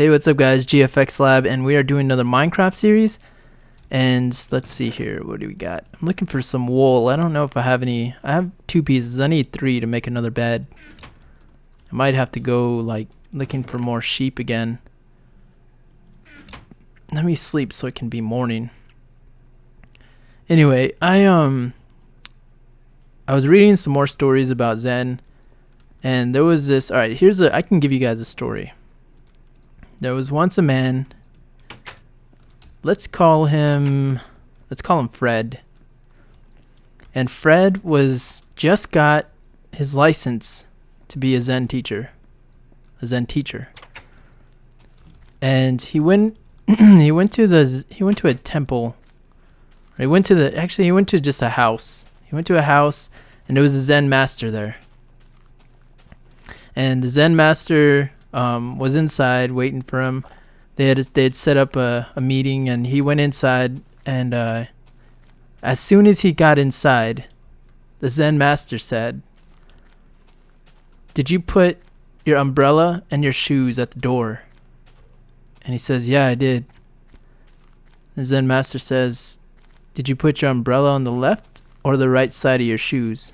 Hey, what's up guys, GFXLab, and we are doing another Minecraft series. And let's see here, what do we got? I'm looking for some wool. I don't know if I have any. I have 2 pieces. I need 3 to make another bed. I might have to go like looking for more sheep again. Let me sleep so it can be morning. Anyway, I was reading some more stories about Zen, and there was this. All right, I can give you guys a story. There was once a man. Let's call him Fred. And Fred just got his license to be a Zen teacher. And he went he went to a temple. He went to just a house. He went to a house and there was a Zen master there. And the Zen master was inside waiting for him. They had set up a meeting, and he went inside, and as soon as he got inside, the Zen master said, "Did you put your umbrella and your shoes at the door?" And he says, "Yeah, I did." The Zen master says, "Did you put your umbrella on the left or the right side of your shoes?"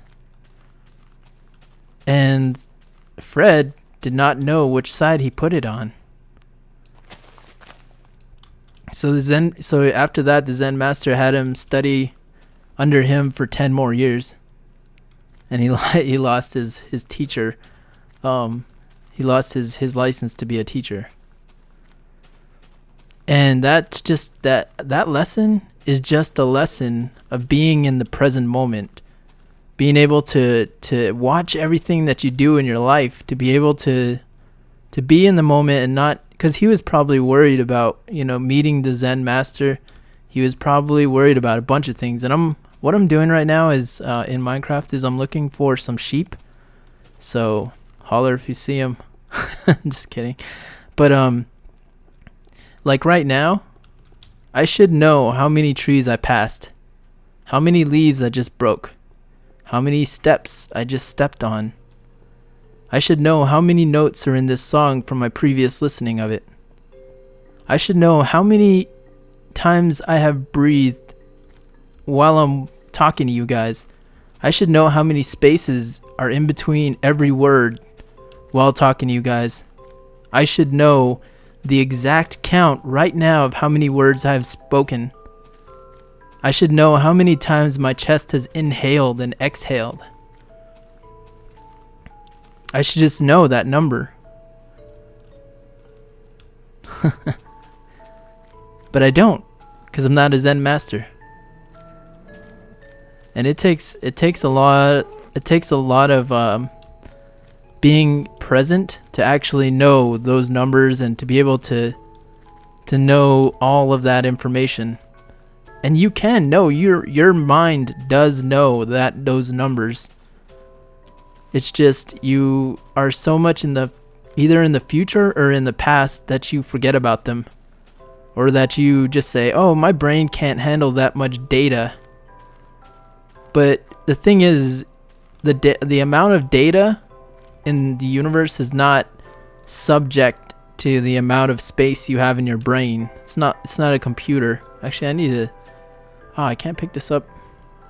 And Fred did not know which side he put it on. So after that, the Zen master had him study under him for 10 more years, and he lost his teacher. He lost his license to be a teacher. And that's just that lesson is just a lesson of being in the present moment. Being able to watch everything that you do in your life, to be able to be in the moment and not, because he was probably worried about, meeting the Zen master. He was probably worried about a bunch of things. And what I'm doing right now is in Minecraft is I'm looking for some sheep. So holler if you see them. Just kidding. But like right now, I should know how many trees I passed, how many leaves I just broke, how many steps I just stepped on. I should know how many notes are in this song from my previous listening of it. I should know how many times I have breathed while I'm talking to you guys. I should know how many spaces are in between every word while talking to you guys. I should know the exact count right now of how many words I have spoken. I should know how many times my chest has inhaled and exhaled. I should just know that number. But I don't, because I'm not a Zen master. And it takes a lot of being present to actually know those numbers and to be able to know all of that information. And you can know, your mind does know those numbers. It's just you are so much either in the future or in the past that you forget about them, or that you just say, "Oh, my brain can't handle that much data." But the thing is, the amount of data in the universe is not subject to the amount of space you have in your brain. It's not a computer. Actually, I can't pick this up.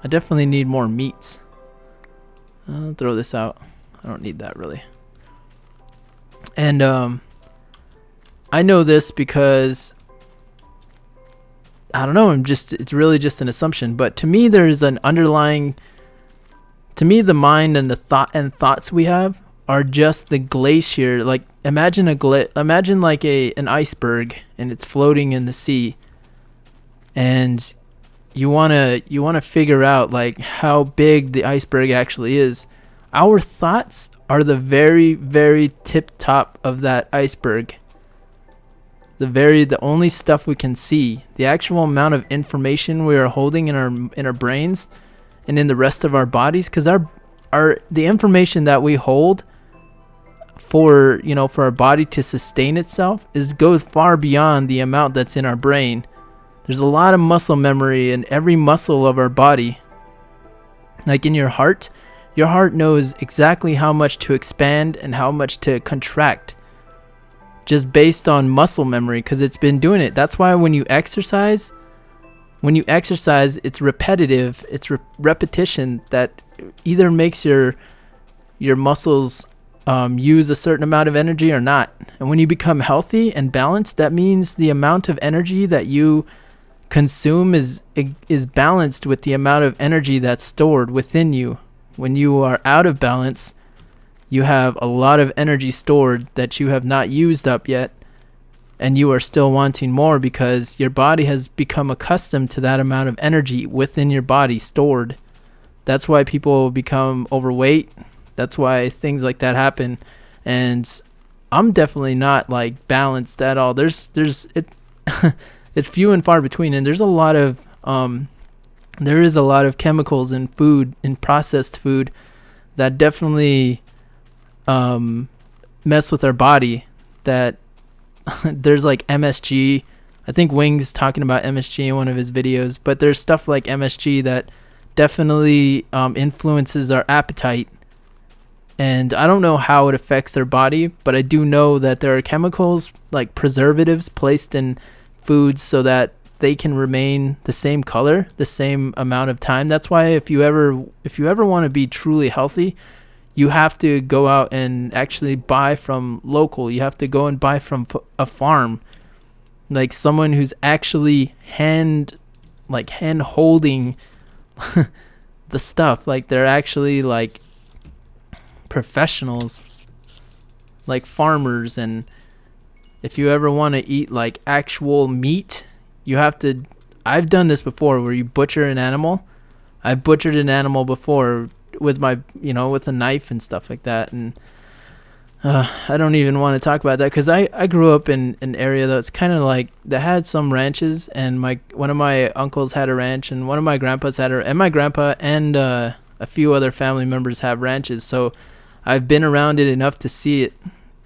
I definitely need more meats. I'll throw this out. I don't need that really. And I know this because I don't know. It's really just an assumption. But to me, there's an underlying. To me, the mind and the thoughts we have are just the glacier. Like imagine like an iceberg, and it's floating in the sea. And you wanna figure out like how big the iceberg actually is. Our thoughts are the very, very tip top of that iceberg. The only stuff we can see. The actual amount of information we are holding in our brains and in the rest of our bodies, because the information that we hold for our body to sustain itself goes far beyond the amount that's in our brain. There's a lot of muscle memory in every muscle of our body. Like in your heart knows exactly how much to expand and how much to contract just based on muscle memory, because it's been doing it. That's why when you exercise, it's repetitive. It's repetition that either makes your muscles use a certain amount of energy or not. And when you become healthy and balanced, that means the amount of energy that you consume is balanced with the amount of energy that's stored within you. When you are out of balance, you have a lot of energy stored that you have not used up yet, and you are still wanting more because your body has become accustomed to that amount of energy within your body stored. That's why people become overweight. That's why things like that happen. And I'm definitely not like balanced at all. There's it's few and far between, and there's a lot of there is a lot of chemicals in food, in processed food, that definitely mess with our body. That there's like MSG. I think Wing's talking about MSG in one of his videos, but there's stuff like MSG that definitely influences our appetite. And I don't know how it affects their body, but I do know that there are chemicals like preservatives placed in foods so that they can remain the same color, the same amount of time. That's why if you ever want to be truly healthy, you have to go out and actually buy from local. You have to go and buy from a farm, like someone who's actually hand holding the stuff. Like they're actually like professionals, like farmers. And if you ever want to eat like actual meat, you have to, I've done this before where you butcher an animal. I've butchered an animal before with my, with a knife and stuff like that. And I don't even want to talk about that because I grew up in an area that's kind of like, that had some ranches, and one of my uncles had a ranch, and one of my grandpas had and my grandpa and a few other family members have ranches. So I've been around it enough to see it,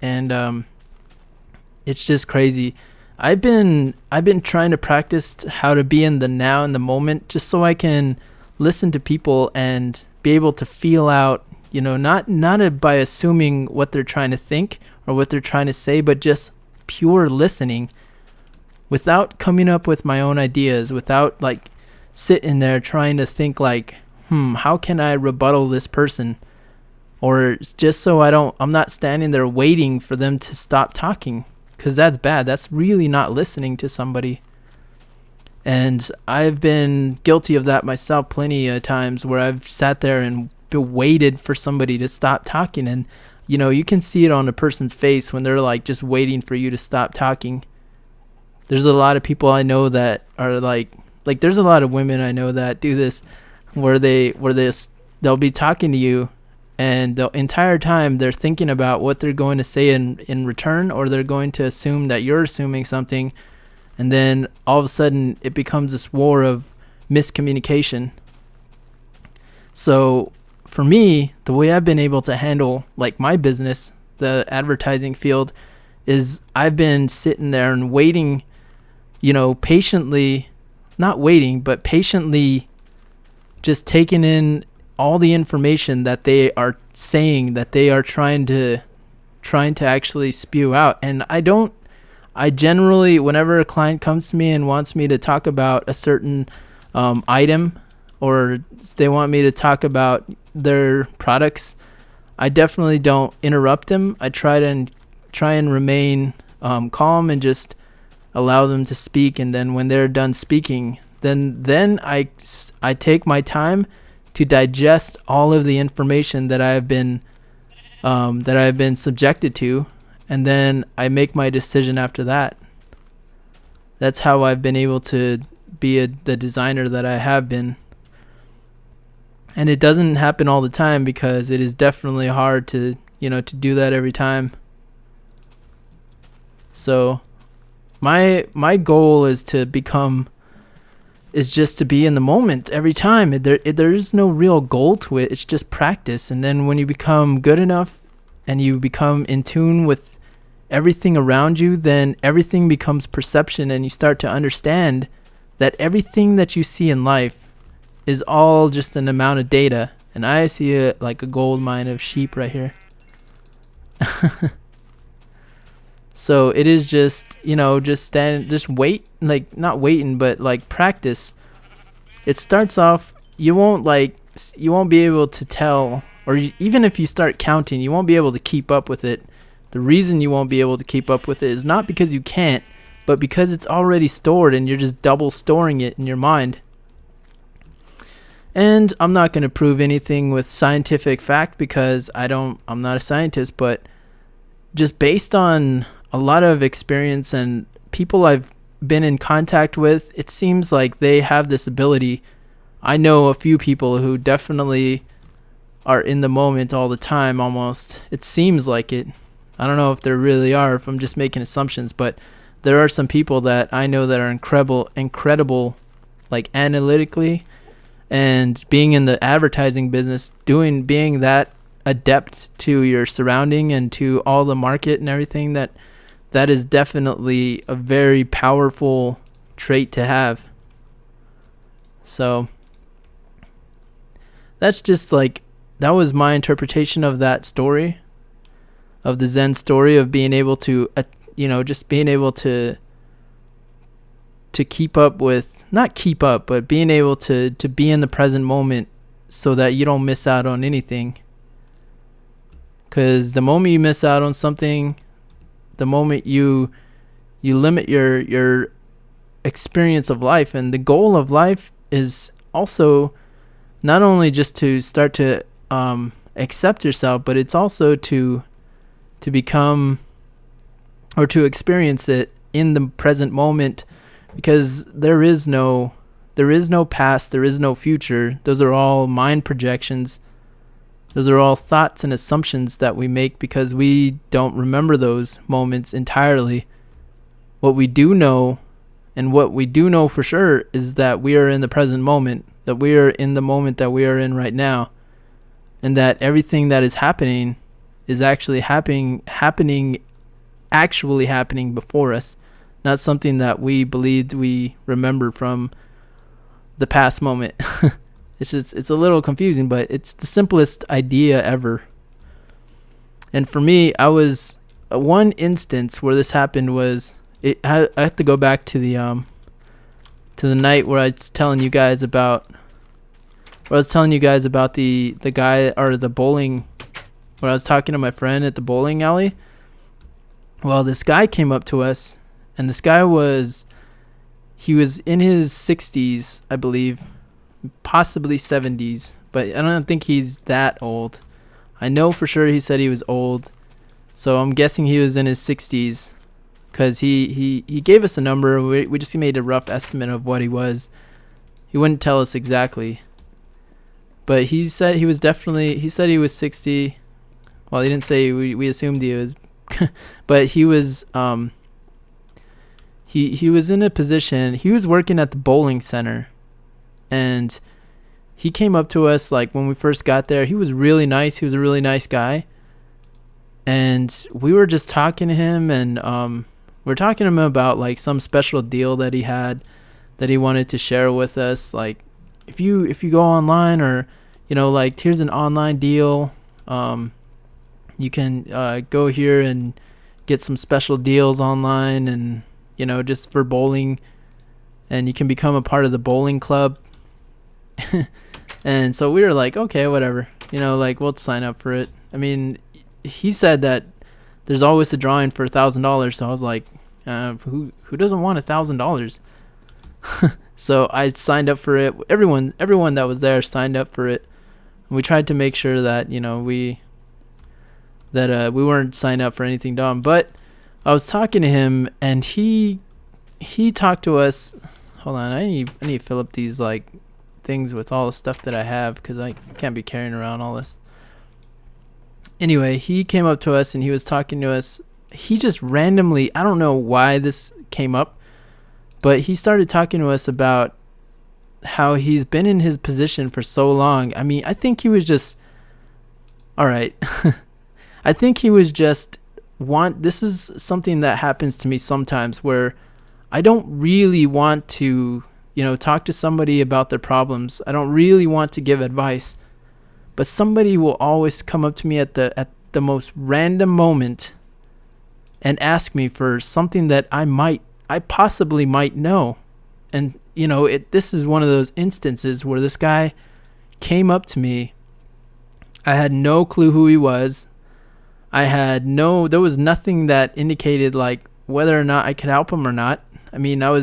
and it's just crazy. I've been trying to practice how to be in the now, in the moment, just so I can listen to people and be able to feel out, not by assuming what they're trying to think or what they're trying to say, but just pure listening without coming up with my own ideas, without like sitting there trying to think like, how can I rebuttal this person? Or just so I'm not standing there waiting for them to stop talking, because that's bad. That's really not listening to somebody. And I've been guilty of that myself plenty of times, where I've sat there and waited for somebody to stop talking. And, you can see it on a person's face when they're like just waiting for you to stop talking. There's a lot of people I know that are like there's a lot of women I know that do this, where they'll be talking to you, and the entire time they're thinking about what they're going to say in return, or they're going to assume that you're assuming something. And then all of a sudden it becomes this war of miscommunication. So for me, the way I've been able to handle like my business, the advertising field, is I've been sitting there and waiting, patiently, not waiting, but patiently just taking in all the information that they are saying, that they are trying to actually spew out. And I generally, whenever a client comes to me and wants me to talk about a certain item, or they want me to talk about their products, I definitely don't interrupt them. I try and remain calm and just allow them to speak. And then when they're done speaking, then I take my time to digest all of the information that I've been subjected to. And then I make my decision after that. That's how I've been able to be the designer that I have been. And it doesn't happen all the time, because it is definitely hard to do that every time. So my goal is just to be in the moment every time. There is no real goal to it. It's just practice. And then when you become good enough and you become in tune with everything around you, then everything becomes perception, and you start to understand that everything that you see in life is all just an amount of data. And I see like a gold mine of sheep right here. So it is just, just wait, like not waiting, but like practice. It starts off, you won't be able to tell, or even if you start counting, you won't be able to keep up with it. The reason you won't be able to keep up with it is not because you can't, but because it's already stored and you're just double storing it in your mind. And I'm not going to prove anything with scientific fact because I'm not a scientist, but just based on a lot of experience and people I've been in contact with, it seems like they have this ability. I know a few people who definitely are in the moment all the time almost. It seems like it. I don't know if there really are, if I'm just making assumptions, but there are some people that I know that are incredible, like analytically, and being in the advertising business, being that adept to your surrounding and to all the market and everything, that is definitely a very powerful trait to have. So that's just like, that was my interpretation of that story, of the Zen story, of being able to, just being able to keep up with, not keep up, but being able to be in the present moment so that you don't miss out on anything. Because the moment you miss out on something, the moment you limit your experience of life. And the goal of life is also not only just to start to accept yourself, but it's also to become, or to experience it in the present moment, because there is no past, there is no future. Those are all mind projections. Those are all thoughts and assumptions that we make because we don't remember those moments entirely. What we do know, and what we do know for sure, is that we are in the present moment, that we are in the moment that we are in right now, and that everything that is happening is actually actually happening before us, not something that we believed we remember from the past moment. It's a little confusing, but it's the simplest idea ever. And for me, I was one instance where this happened was, I have to go back to the night where I was telling you guys about the guy, or the bowling, where I was talking to my friend at the bowling alley. Well, this guy came up to us, and this guy he was in his 60s, I believe, possibly 70s, but I don't think he's that old. I know for sure he said he was old, so I'm guessing he was in his 60s, because he gave us a number. We just made a rough estimate of what he was. He wouldn't tell us exactly, but he said he was 60. Well, he didn't say, we assumed he was but he was he was in a position, he was working at the bowling center, and he came up to us like when we first got there. He was really nice. He was a really nice guy. And we were just talking to him, and we're talking to him about like some special deal that he had that he wanted to share with us. Like, if you go online, or like, here's an online deal. You can go here and get some special deals online, and just for bowling, and you can become a part of the bowling club. And so we were like, okay, whatever, like, we'll sign up for it. I mean, he said that there's always a drawing for $1,000, so I was like, who doesn't want $1,000? So I signed up for it. Everyone that was there signed up for it. And we tried to make sure that we weren't signed up for anything dumb. But I was talking to him, and he talked to us. Hold on, I need to fill up these like things with all the stuff that I have, because I can't be carrying around all this. Anyway, he came up to us and he was talking to us. He just randomly, I don't know why this came up, but he started talking to us about how he's been in his position for so long. I mean, I think he was just, all right. I think he was just this is something that happens to me sometimes, where I don't really want to, talk to somebody about their problems. I don't really want to give advice, but somebody will always come up to me at the most random moment and ask me for something that I possibly might know. And this is one of those instances where this guy came up to me. I had no clue who he was. There was nothing that indicated like whether or not I could help him or not. I mean, I'm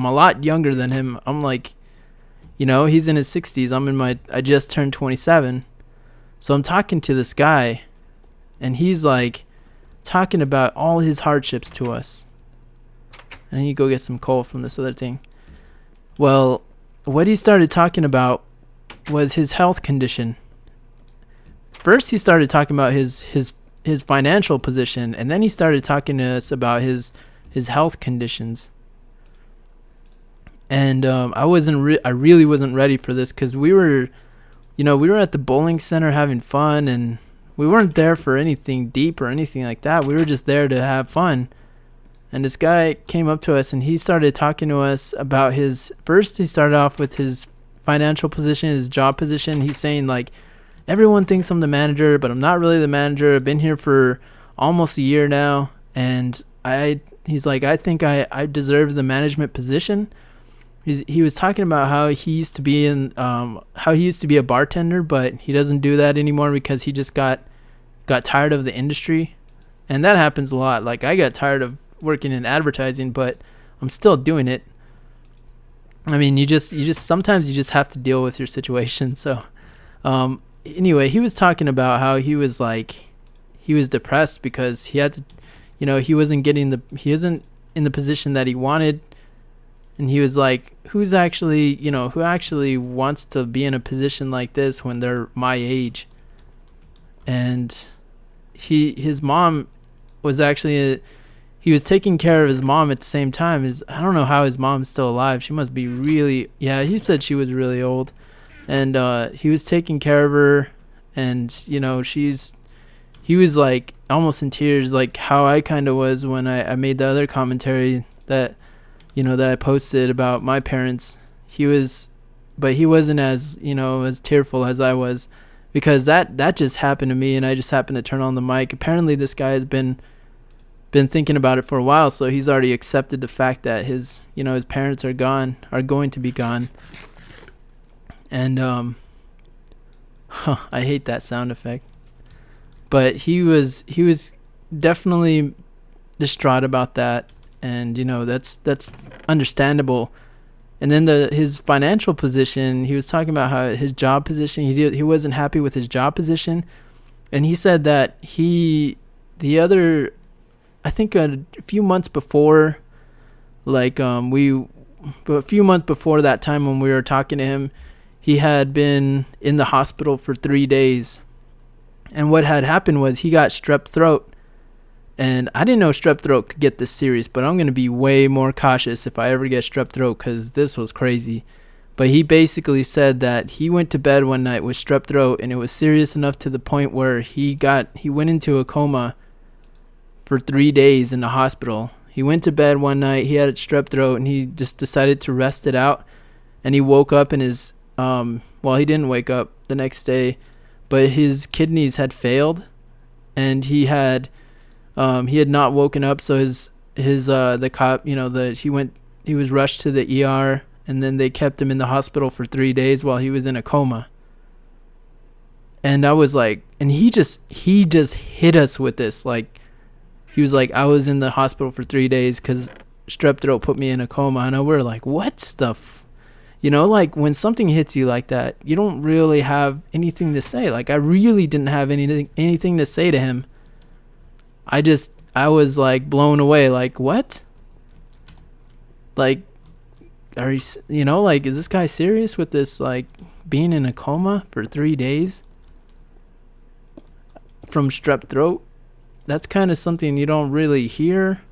a lot younger than him. I'm like, he's in his 60s. I just turned 27. So I'm talking to this guy, and he's like talking about all his hardships to us. And I need to go get some coal from this other thing. Well, what he started talking about was his health condition. First, he started talking about his financial position, and then he started talking to us about his health conditions. And I really wasn't ready for this, because we were at the bowling center having fun, and we weren't there for anything deep or anything like that. We were just there to have fun. And this guy came up to us, and he started talking to us about first he started off with his financial position, his job position. He's saying like, everyone thinks I'm the manager, but I'm not really the manager. I've been here for almost a year now, and he's like, I think I deserve the management position. He was talking about how he used to be a bartender, but he doesn't do that anymore because he just got tired of the industry. And that happens a lot. Like, I got tired of working in advertising, but I'm still doing it. I mean, you just sometimes you just have to deal with your situation. So anyway, he was talking about how he was depressed because he had to, he wasn't in the position that he wanted. And he was like, who actually wants to be in a position like this when they're my age? And his mom was actually he was taking care of his mom at the same time. I don't know how his mom's still alive. She must be really, he said she was really old. And he was taking care of her, and he was like almost in tears, like how I kind of was when I made the other commentary that I posted about my parents. But he wasn't as as tearful as I was, because that just happened to me, and I just happened to turn on the mic. Apparently this guy has been thinking about it for a while, so he's already accepted the fact that his parents are going to be gone. And I hate that sound effect. But he was definitely distraught about that, and that's understandable. And then his financial position, he was talking about how his job position, he wasn't happy with his job position, and he said that I think a few months before, a few months before that time when we were talking to him, he had been in the hospital for 3 days. And what had happened was he got strep throat. And I didn't know strep throat could get this serious, but I'm going to be way more cautious if I ever get strep throat, because this was crazy. But he basically said that he went to bed one night with strep throat, and it was serious enough to the point where he went into a coma for 3 days in the hospital. He went to bed one night, he had strep throat, and he just decided to rest it out. And he woke up, and he didn't wake up the next day, but his kidneys had failed, and he had not woken up. So the cop, he was rushed to the ER, and then they kept him in the hospital for 3 days while he was in a coma. And I was like, and he just hit us with this, like, he was like, I was in the hospital for 3 days because strep throat put me in a coma. And we're like, what stuff? Like, when something hits you like that, you don't really have anything to say. Like, I really didn't have anything to say to him. I was like blown away. Like, what? Like, are you, like, is this guy serious with this, like, being in a coma for 3 days from strep throat? That's kind of something you don't really hear.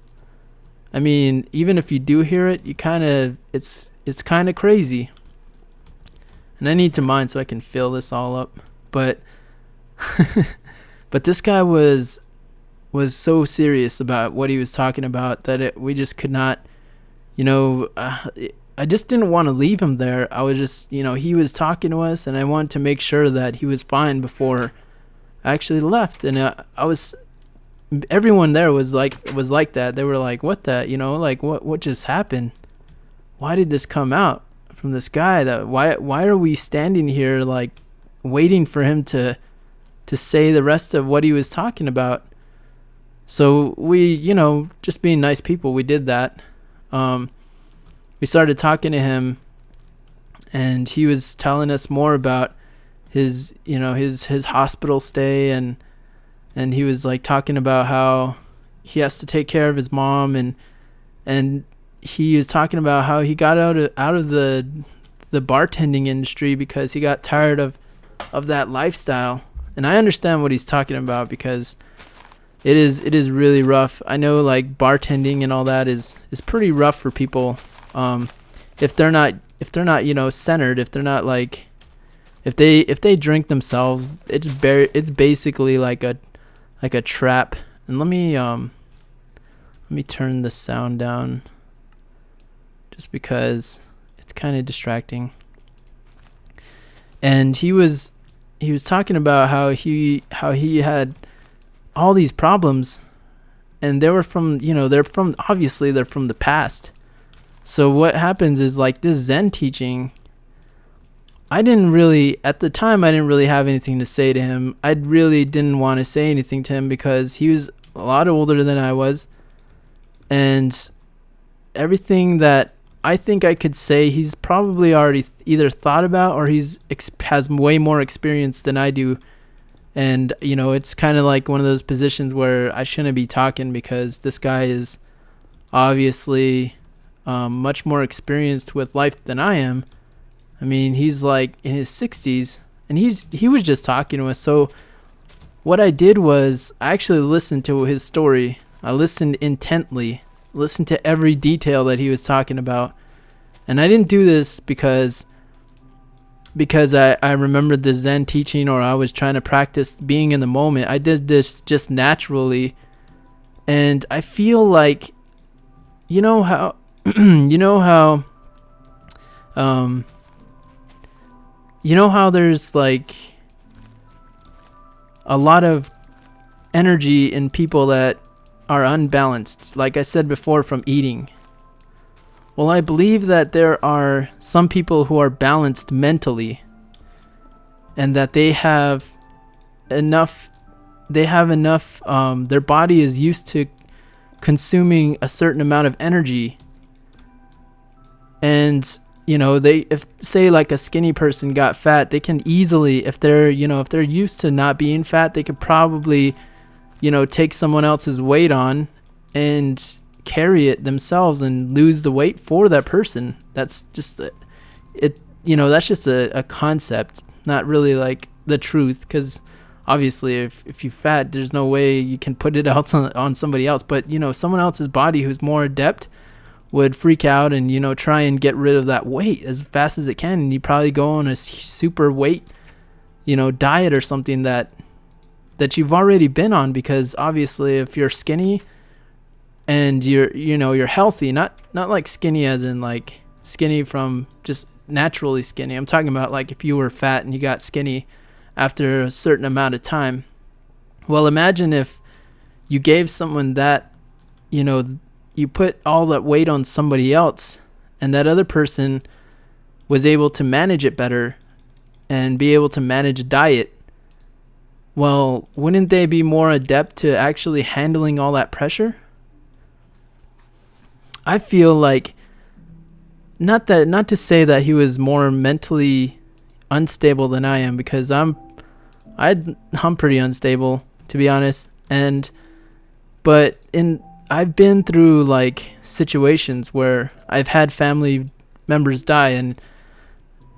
I mean, even if you do hear it, it's kind of crazy. And I need to mind so I can fill this all up. But but this guy was so serious about what he was talking about that we just could not, I just didn't want to leave him there. I was just, he was talking to us, and I wanted to make sure that he was fine before I actually left. And everyone there was like that. They were like, what the, like what just happened? Why did this come out from this guy? That why are we standing here like waiting for him to say the rest of what he was talking about? So we, just being nice people, we did that. We started talking to him, and he was telling us more about his hospital stay, and he was like talking about how he has to take care of his mom, and he was talking about how he got out of the bartending industry because he got tired of that lifestyle. And I understand what he's talking about, because it is really rough. I know like bartending and all that is pretty rough for people. If they're not centered, if they're not like, if they drink themselves, it's basically like a trap. And let me turn the sound down, just because it's kind of distracting. And he was talking about how he had all these problems, and they were from they're from the past. So what happens is, like, this Zen teaching, at the time I didn't really have anything to say to him. I really didn't want to say anything to him because he was a lot older than I was, and everything that I think I could say, he's probably already either thought about, or has way more experience than I do. And, it's kind of like one of those positions where I shouldn't be talking, because this guy is obviously much more experienced with life than I am. I mean, he's like in his 60s, and he was just talking to us. So what I did was I actually listened to his story. I listened intently, listened to every detail that he was talking about. And I didn't do this because I remembered the Zen teaching, or I was trying to practice being in the moment. I did this just naturally. And I feel like, how how there's like a lot of energy in people that are unbalanced, like I said before, from eating. Well, I believe that there are some people who are balanced mentally, and that they have enough, their body is used to consuming a certain amount of energy. And, if say like a skinny person got fat, they can easily, if they're used to not being fat, they could probably, take someone else's weight on and carry it themselves and lose the weight for that person. That's just that's just a concept, not really like the truth, because obviously if you're fat, there's no way you can put it out on somebody else. But someone else's body who's more adept would freak out and try and get rid of that weight as fast as it can, and you probably go on a super weight diet or something that you've already been on. Because obviously if you're skinny and you're healthy, not like skinny as in like skinny from just naturally skinny. I'm talking about like if you were fat and you got skinny after a certain amount of time. Well, imagine if you gave someone that, you put all that weight on somebody else, and that other person was able to manage it better and be able to manage a diet. Well, wouldn't they be more adept to actually handling all that pressure? I feel like, not to say that he was more mentally unstable than I am, because I'm pretty unstable, to be honest. But I've been through like situations where I've had family members die, and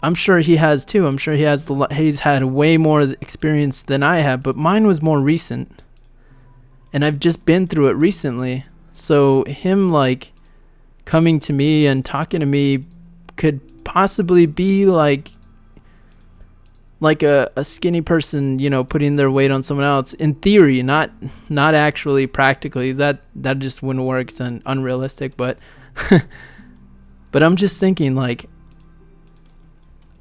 I'm sure he has too. I'm sure he's had way more experience than I have, but mine was more recent, and I've just been through it recently. So him like coming to me and talking to me could possibly be like a skinny person, putting their weight on someone else, in theory, not actually practically. That just wouldn't work. It's unrealistic, but but I'm just thinking, like,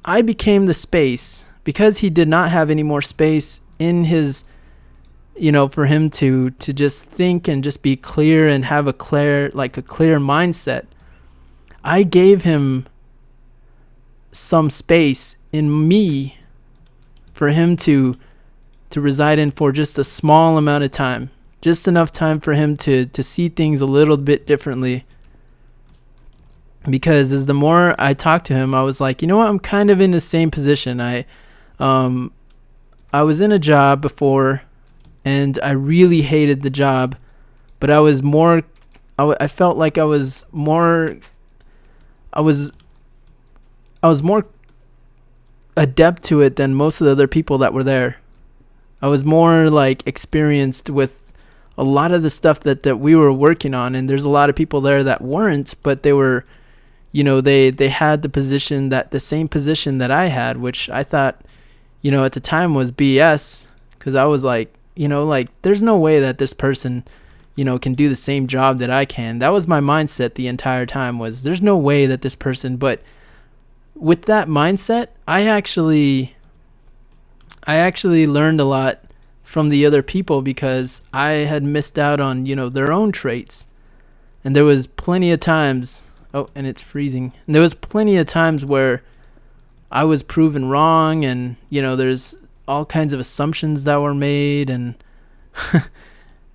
I became the space because he did not have any more space in his for him to just think and just be clear and have a clear mindset. I gave him some space in me for him to reside in for just a small amount of time, just enough time for him to see things a little bit differently. Because as the more I talked to him, I was like, you know what, I'm kind of in the same position. I was in a job before, and I really hated the job, but I was more, I felt like I was more adept to it than most of the other people that were there. I was more like experienced with a lot of the stuff that we were working on, and there's a lot of people there that weren't, but they were, they had the same position that I had, which I thought, at the time was BS, because I was like, there's no way that this person, can do the same job that I can. That was my mindset the entire time, was there's no way that this person, but with that mindset, I actually learned a lot from the other people, because I had missed out on, their own traits. And there was plenty of times, and it's freezing. And there was plenty of times where I was proven wrong, and, there's all kinds of assumptions that were made, and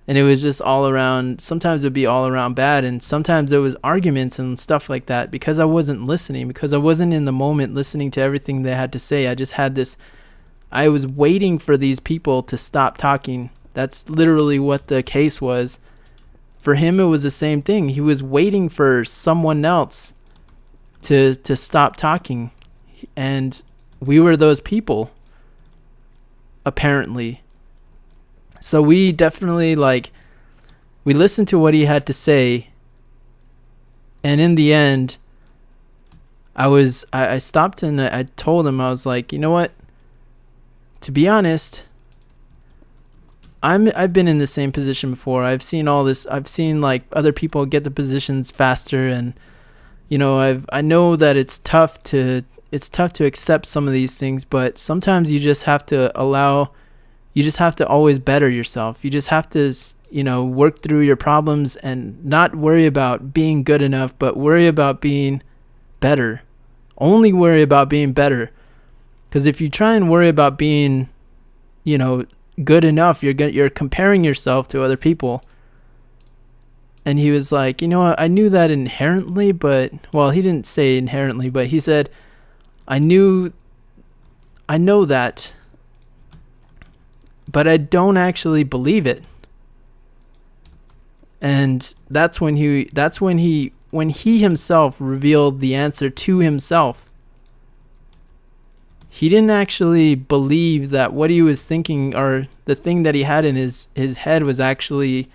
and it was just all around. Sometimes it would be all around bad, and sometimes there was arguments and stuff like that, because I wasn't listening, because I wasn't in the moment listening to everything they had to say. I just had this, I was waiting for these people to stop talking. That's literally what the case was. For him, it was the same thing. He was waiting for someone else to stop talking. And we were those people, apparently. So we definitely, we listened to what he had to say. And in the end, I stopped and I told him, I was like, you know what? To be honest, I've been in the same position before. I've seen all this. I've seen other people get the positions faster, and I know that it's tough to accept some of these things, but sometimes you just have to always better yourself. You just have to work through your problems and not worry about being good enough, but worry about being better. Only worry about being better. Because if you try and worry about being, good enough, you're comparing yourself to other people. And he was like, I knew that inherently, but, well, he didn't say inherently, but he said, I know that, but I don't actually believe it. And that's when he himself revealed the answer to himself. He didn't actually believe that what he was thinking, or the thing that he had in his head, was actually,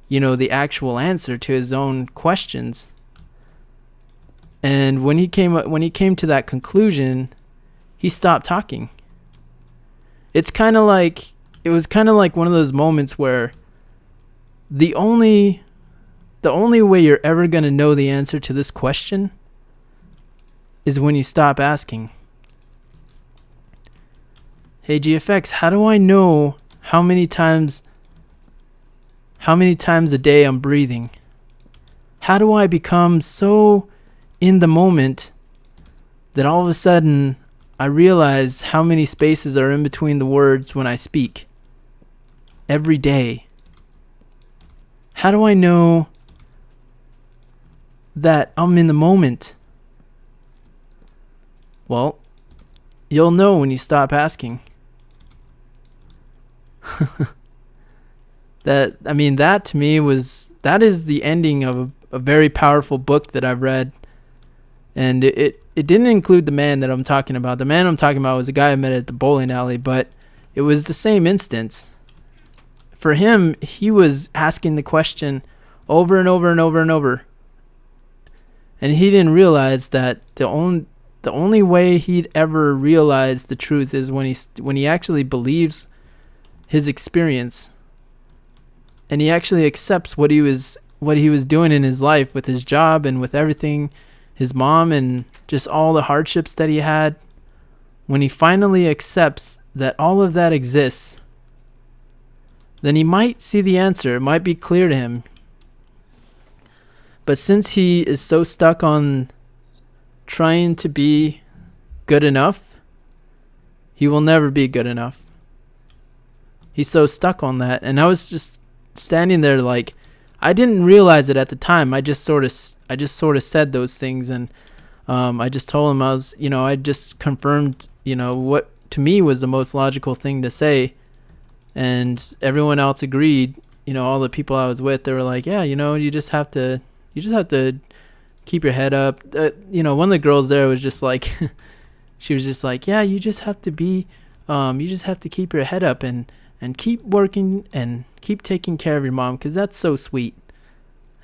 the actual answer to his own questions. And when he came to that conclusion, he stopped talking. It was kind of like one of those moments where the only way you're ever going to know the answer to this question is when you stop asking. Hey GFX, how do I know how many times a day I'm breathing? How do I become so in the moment that all of a sudden I realize how many spaces are in between the words when I speak every day? How do I know that I'm in the moment? Well, you'll know when you stop asking. That to me that is the ending of a very powerful book that I've read. And it didn't include the man that I'm talking about. The man I'm talking about was a guy I met at the bowling alley, but it was the same instance. For him, he was asking the question over and over and over and over. And he didn't realize that the only way he'd ever realize the truth is when he actually believes his experience, and he actually accepts what he was doing in his life, with his job and with everything, his mom, and just all the hardships that he had. When he finally accepts that all of that exists, then he might see the answer. It might be clear to him. But since he is so stuck on trying to be good enough, he will never be good enough. He's so stuck on that. And I was just standing there like, I didn't realize it at the time. I just sort of said those things, and I just told him I just confirmed, what to me was the most logical thing to say, and everyone else agreed. All the people I was with, they were like, yeah, you just have to keep your head up. One of the girls there was just like, she was just like, yeah, you just have to keep your head up and keep working and keep taking care of your mom, because that's so sweet.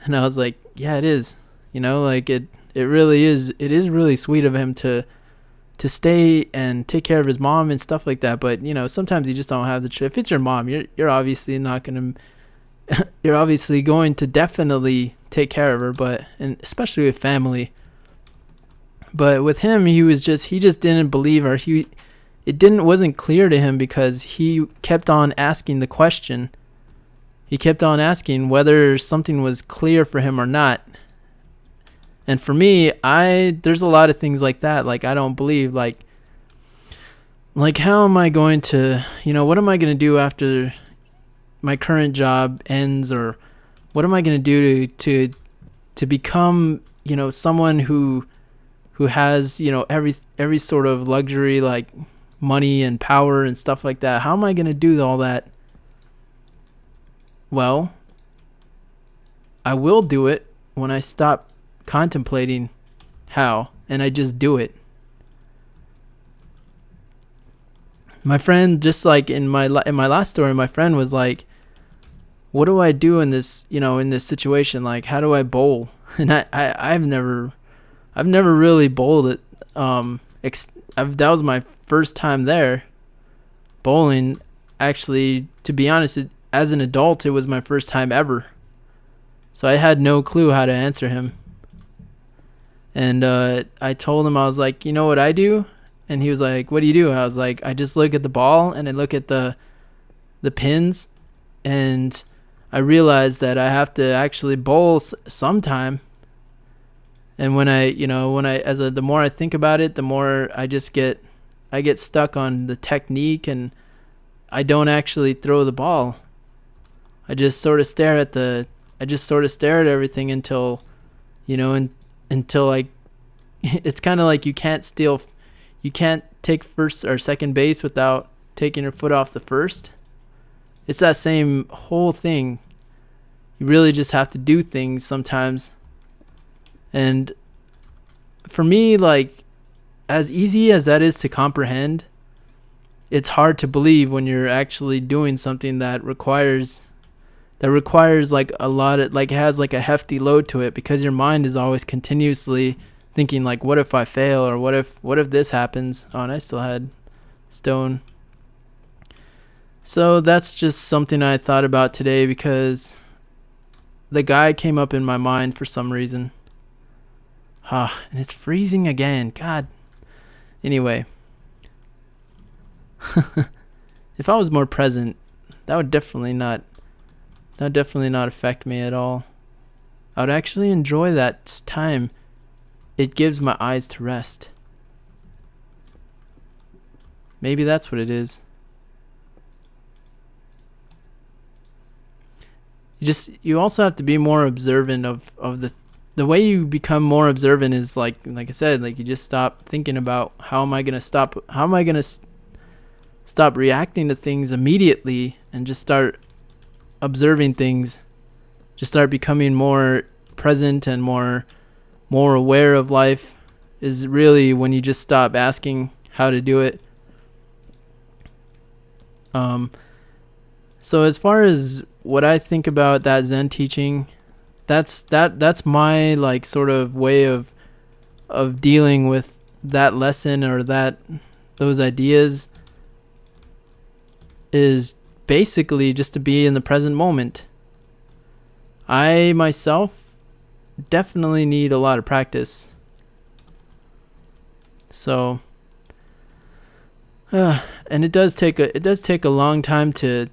And I was like, yeah, it is. It really is. It is really sweet of him to stay and take care of his mom and stuff like that. But sometimes you just don't have the if it's your mom, you're obviously not gonna you're obviously going to definitely take care of her, but and especially with family. But with him, he just didn't believe her. Wasn't clear to him because he kept on asking the question. He kept on asking whether something was clear for him or not. And for me, there's a lot of things like that. Like, I don't believe, like how am I going to, what am I going to do after my current job ends, or what am I going to do to become, someone who has, every sort of luxury, like money and power and stuff like that. How am I going to do all that? Well, I will do it when I stop contemplating how, and I just do it. My friend, just like in my last story, my friend was like, what do I do in this situation? Like, how do I bowl? And I've never really bowled it. That was my first time there bowling. Actually, to be honest, as an adult, it was my first time ever. So I had no clue how to answer him. And I told him, I was like, you know what I do? And he was like, what do you do? I was like, I just look at the ball and I look at the pins, and I realized that I have to actually bowl sometime. And the more I think about it, the more I get stuck on the technique, and I don't actually throw the ball. I just sort of stare at everything until, until like, it's kind of like you can't take first or second base without taking your foot off the first. It's that same whole thing. You really just have to do things sometimes. And for me, like, as easy as that is to comprehend, it's hard to believe when you're actually doing something that requires like a lot of, like, it has like a hefty load to it, because your mind is always continuously thinking like, what if I fail, or what if this happens? Oh, and I still had stone. So that's just something I thought about today, because the guy came up in my mind for some reason. And it's freezing again. God. Anyway. If I was more present, that would definitely not affect me at all. I would actually enjoy that time. It gives my eyes to rest. Maybe that's what it is. You also have to be more observant of the way you become more observant is like I said, like, you just stop thinking about how am I going to stop reacting to things immediately, and just start observing things. Just start becoming more present and more aware of life, is really when you just stop asking how to do it. So as far as what I think about that Zen teaching, that's my, like, sort of way of dealing with that lesson, or those ideas, is basically just to be in the present moment. I myself definitely need a lot of practice. So and it does take a long time to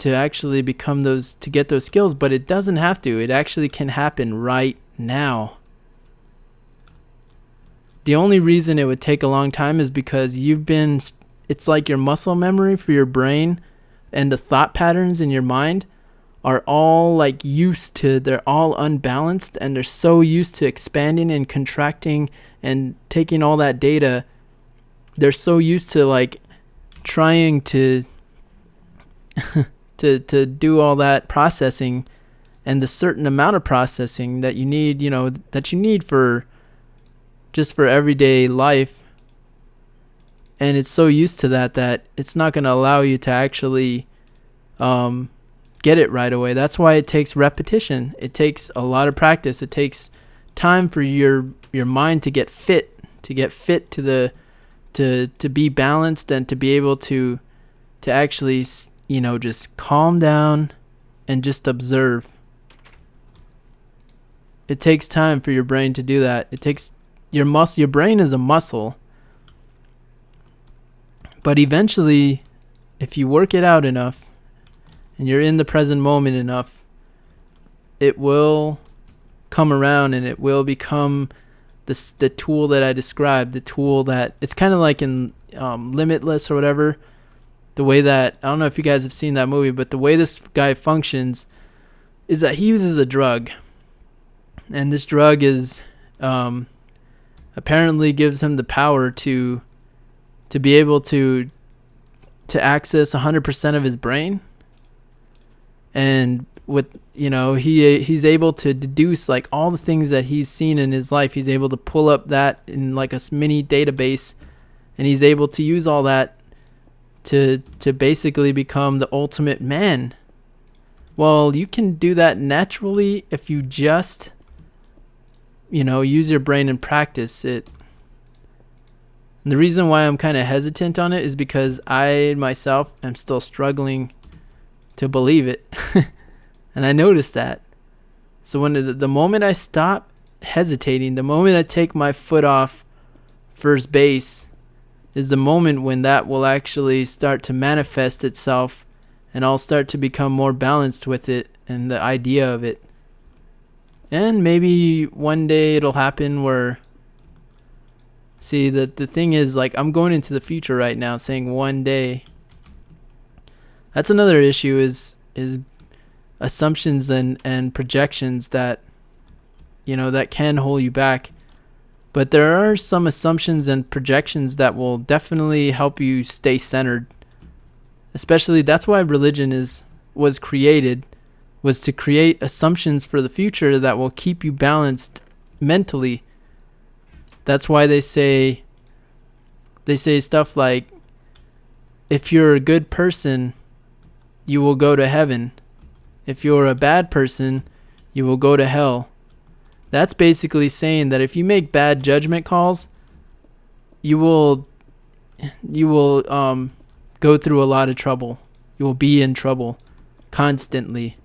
to actually become those, to get those skills, but it doesn't have to. It actually can happen right now. The only reason it would take a long time is because it's like your muscle memory for your brain and the thought patterns in your mind are all like they're all unbalanced, and they're so used to expanding and contracting and taking all that data. They're so used to like trying to to do all that processing and the certain amount of processing that you need, that you need for just for everyday life. And it's so used to that it's not going to allow you to actually get it right away. That's why it takes repetition. It takes a lot of practice. It takes time for your mind to get fit to be balanced and to be able to actually, just calm down and just observe. It takes time for your brain to do that. It takes your brain is a muscle. But eventually, if you work it out enough and you're in the present moment enough, it will come around and it will become the tool that I described, the tool that it's kind of like in Limitless or whatever, the way that, I don't know if you guys have seen that movie, but the way this guy functions is that he uses a drug, and this drug is apparently gives him the power to be able to access 100% of his brain. And with, he's able to deduce like all the things that he's seen in his life. He's able to pull up that in like a mini database, and he's able to use all that to basically become the ultimate man. Well, you can do that naturally if you just, use your brain and practice it. And the reason why I'm kind of hesitant on it is because I myself am still struggling to believe it. And I noticed that. So when the moment I stop hesitating, the moment I take my foot off first base, is the moment when that will actually start to manifest itself, and I'll start to become more balanced with it and the idea of it. And maybe one day it'll happen where, see, the thing is, like, I'm going into the future right now saying one day. That's another issue is assumptions and projections that, that can hold you back. But there are some assumptions and projections that will definitely help you stay centered. Especially, that's why religion was created, was to create assumptions for the future that will keep you balanced mentally. That's why they say stuff like, if you're a good person, you will go to heaven. If you're a bad person, you will go to hell. That's basically saying that if you make bad judgment calls, you will go through a lot of trouble. You will be in trouble constantly.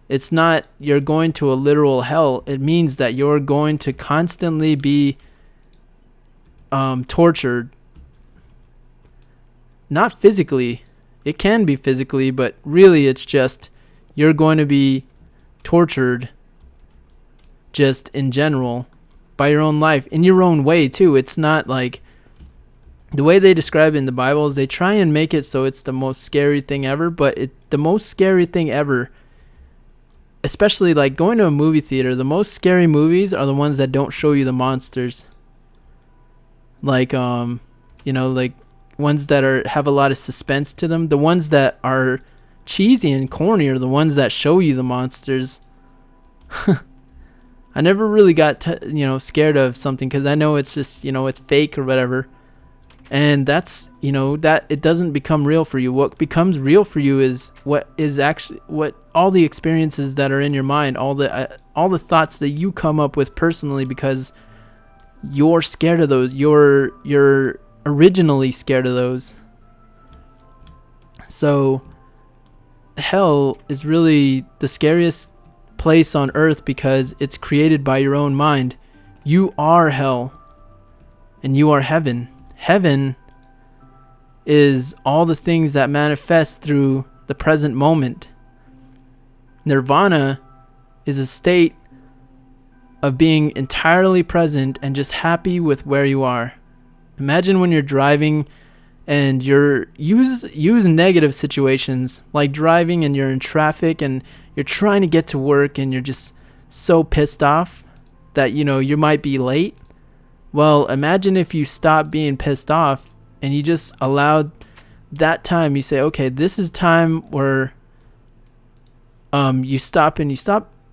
It's not you're going to a literal hell. It means that you're going to constantly be tortured. Not physically. It can be physically, but really it's just you're going to be tortured just in general by your own life, in your own way too. It's not like the way they describe it in the Bible is they try and make it so it's the most scary thing ever, but the most scary thing ever, especially like going to a movie theater, the most scary movies are the ones that don't show you the monsters. Like like ones that have a lot of suspense to them. The ones that are cheesy and corny are the ones that show you the monsters. I never really got scared of something because I know it's just it's fake or whatever, and that's that it doesn't become real for you. What becomes real for you is what all the experiences that are in your mind, all the thoughts that you come up with personally because you're scared of those. You're originally scared of those. So hell is really the scariest place on earth because it's created by your own mind. You are hell and you are heaven. Heaven is all the things that manifest through the present moment. Nirvana is a state of being entirely present and just happy with where you are. Imagine when you're driving and use negative situations like driving and you're in traffic and you're trying to get to work and you're just so pissed off that you might be late. Well, imagine if you stop being pissed off and you just allowed that time. You say, okay, this is time where you stop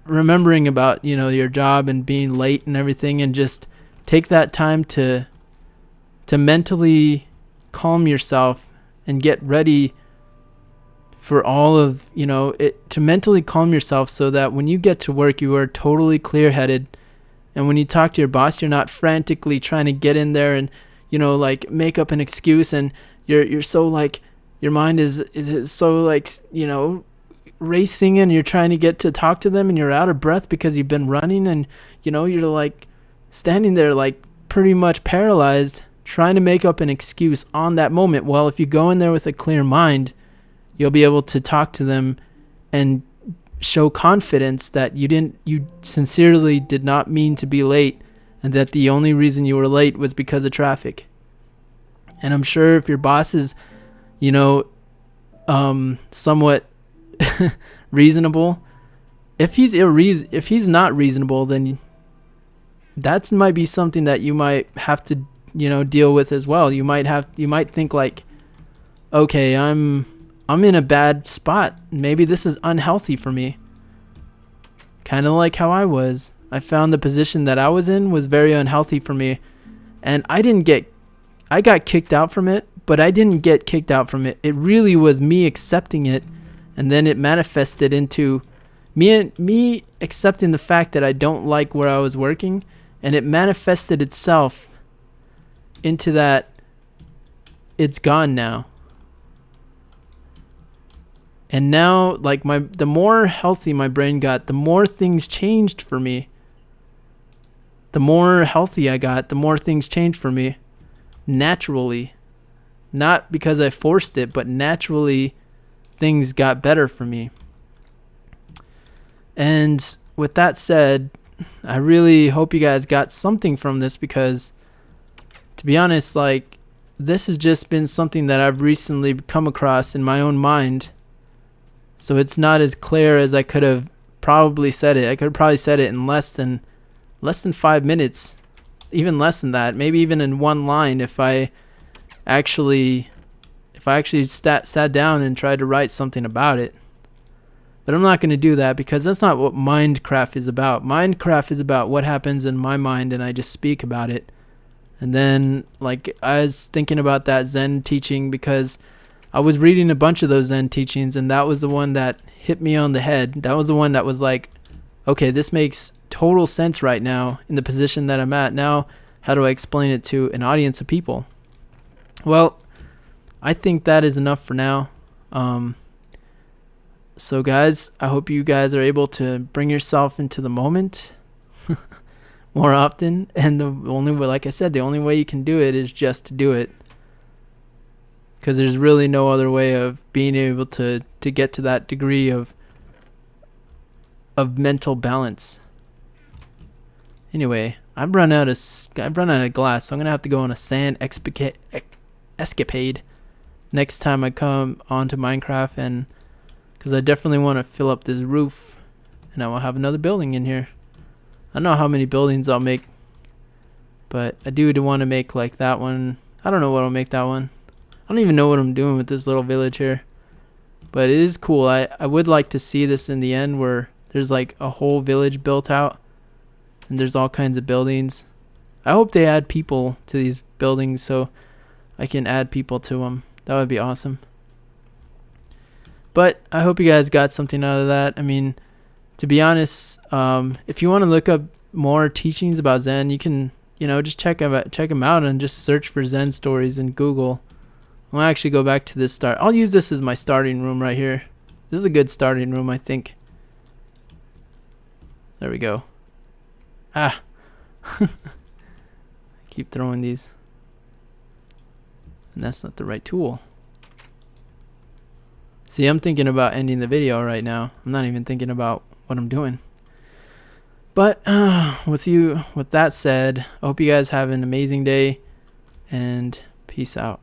remembering about your job and being late and everything, and just take that time to mentally calm yourself and get ready for all of it, to mentally calm yourself so that when you get to work you are totally clear-headed, and when you talk to your boss you're not frantically trying to get in there and like make up an excuse, and you're so like your mind is so like racing, and you're trying to get to talk to them and you're out of breath because you've been running, and you're like standing there like pretty much paralyzed trying to make up an excuse on that moment. Well, if you go in there with a clear mind, you'll be able to talk to them and show confidence that you sincerely did not mean to be late, and that the only reason you were late was because of traffic. And I'm sure if your boss is somewhat reasonable, if he's not reasonable, then that might be something that you might have to deal with as well. You might think like, okay, I'm in a bad spot, maybe this is unhealthy for me. Kind of like how I found the position that I was in was very unhealthy for me, and I got kicked out from it, but I didn't get kicked out from it. It really was me accepting it, and then it manifested into me accepting the fact that I don't like where I was working, and it manifested itself into that it's gone now. And now, like, the more healthy my brain got, the more things changed for me. The more healthy I got, the more things changed for me. Naturally. Not because I forced it, but naturally things got better for me. And with that said, I really hope you guys got something from this, because to be honest, like, this has just been something that I've recently come across in my own mind. So it's not as clear as I could have probably said it. I could have probably said it in less than 5 minutes, even less than that, maybe even in one line if I actually sat down and tried to write something about it. But I'm not going to do that, because that's not what Mindcraft is about. Mindcraft is about what happens in my mind, and I just speak about it. And then, like, I was thinking about that Zen teaching, because I was reading a bunch of those Zen teachings, and that was the one that hit me on the head. That was the one that was like, okay, this makes total sense right now in the position that I'm at. Now, how do I explain it to an audience of people? Well, I think that is enough for now. So guys, I hope you guys are able to bring yourself into the moment more often. And the only way, like I said, the only way you can do it is just to do it. Because there's really no other way of being able to get to that degree of mental balance. Anyway, I've run out of glass, so I'm gonna have to go on a sand escapade next time I come onto Minecraft, and because I definitely want to fill up this roof, and I will have another building in here. I don't know how many buildings I'll make, but I do want to make like that one. I don't know what I'll make that one. I don't even know what I'm doing with this little village here, but it is cool. I would like to see this in the end where there's like a whole village built out and there's all kinds of buildings. I hope they add people to these buildings so I can add people to them. That would be awesome. But I hope you guys got something out of that. I mean, to be honest, if you want to look up more teachings about Zen, you can, just check them out and just search for Zen stories in Google. I'll actually go back to this start. I'll use this as my starting room right here. This is a good starting room, I think. There we go. Keep throwing these. and that's not the right tool. See, I'm thinking about ending the video right now. I'm not even thinking about what I'm doing. But with that said, I hope you guys have an amazing day, and peace out.